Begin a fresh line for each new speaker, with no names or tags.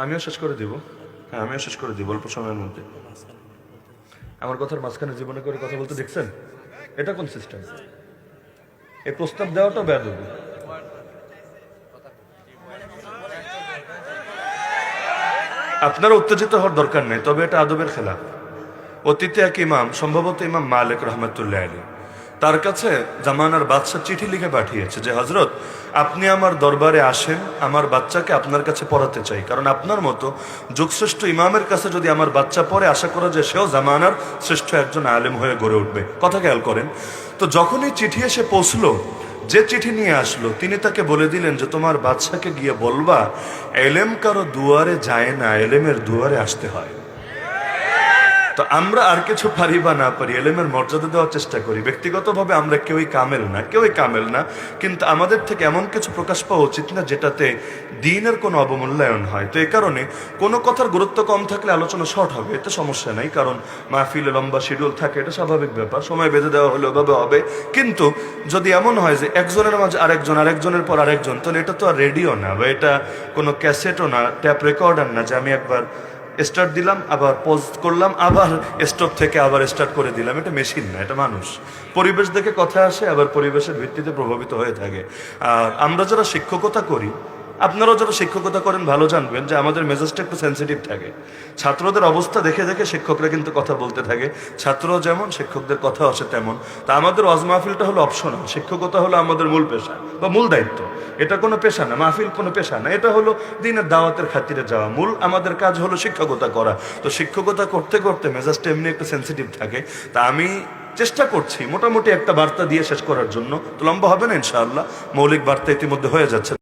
আমিও শেষ করে দিব। হ্যাঁ, আমিও শেষ করে দিব অল্প সময়ের মধ্যে। আমার কথার মাঝখানে জীবনে করে কথা বলতে দেখছেন? এটা কোন সিস্টেম? এই প্রস্তাব দেওয়াটা বেয়াদবি। আপনারা উত্তেজিত হওয়ার দরকার নেই, তবে এটা আদবের খেলাফ। অতীতে এক ইমাম, সম্ভবত ইমাম মালিক রহমতুল্লাহ আলী, তার কাছে জামানার বাদশা চিঠি লিখে পাঠিয়েছে যে হজরত, আপনি আমার দরবারে আসেন, আমার বাচ্চাকে আপনার কাছে পড়াতে চাই, কারণ আপনার মতো যুগশ্রেষ্ঠ ইমামের কাছে যদি আমার বাচ্চা পড়ে, আশা করা যায় সেও জামানার শ্রেষ্ঠ একজন আলেম হয়ে গড়ে উঠবে। কথা খেয়াল করেন। তো যখনই চিঠি এসে পৌঁছলো, যে চিঠি নিয়ে আসলো তিনি তাকে বলে দিলেন যে তোমার বাদশাকে গিয়ে বলবা, এলেম কারো দুয়ারে যায় না, এলেমের দুয়ারে আসতে হয়। তো আমরা আর কিছু পারি বা না পারি, এলেমের মর্যাদা দেওয়ার চেষ্টা করি। ব্যক্তিগতভাবে আমরা কেউই কামেল না, কিন্তু আমাদের থেকে এমন কিছু প্রকাশ পাওয়া উচিত না যেটাতে দ্বীনের কোনো অবমূল্যায়ন হয়। তো এই কারণে কোনো কথার গুরুত্ব কম থাকলে আলোচনা শর্ট হবে, এতে সমস্যা নাই, কারণ মাহফিলে লম্বা শিডিউল থাকে, এটা স্বাভাবিক ব্যাপার, সময় বেঁধে দেওয়া হলে ওভাবে হবে। কিন্তু যদি এমন হয় যে একজনের মাঝে আরেকজনের পর আরেকজন, তাহলে এটা তো আর রেডিও না, বা এটা কোনো ক্যাসেটও না, ট্যাপ রেকর্ডার না, যে আমি একবার স্টার্ট দিলাম, আবার পজ করলাম, আবার স্টপ থেকে আবার স্টার্ট করে দিলাম। এটা মেশিন না, এটা মানুষ। পরিবেশ দেখে কথা আসে, আবার পরিবেশের ভিত্তিতে প্রভাবিত হয়ে থাকে। আর আমরা যারা শিক্ষকতা করি, আপনারাও যারা শিক্ষকতা করেন ভালো জানবেন যে আমাদের মেজাজটা একটু সেন্সিটিভ থাকে। ছাত্রদের অবস্থা দেখে দেখে শিক্ষকরা কিন্তু কথা বলতে থাকে, ছাত্র যেমন শিক্ষকদের কথা আসে তেমন। তা আমাদের ওয়াজ মাহফিলটা হলো অপশনাল, শিক্ষকতা হলো আমাদের মূল পেশা বা মূল দায়িত্ব। এটা কোনো পেশা না, মাহফিল কোনো পেশা না, এটা হলো দিনের দাওয়াতের খাতিরে যাওয়া। মূল আমাদের কাজ হলো শিক্ষকতা করা। তো শিক্ষকতা করতে করতে মেজাজটা এমনি একটু সেন্সিটিভ থাকে। তা আমি চেষ্টা করছি মোটামুটি একটা বার্তা দিয়ে শেষ করার জন্য। তো লম্বা হবে না ইনশাআল্লাহ, মৌলিক বার্তা ইতিমধ্যে হয়ে যাচ্ছে।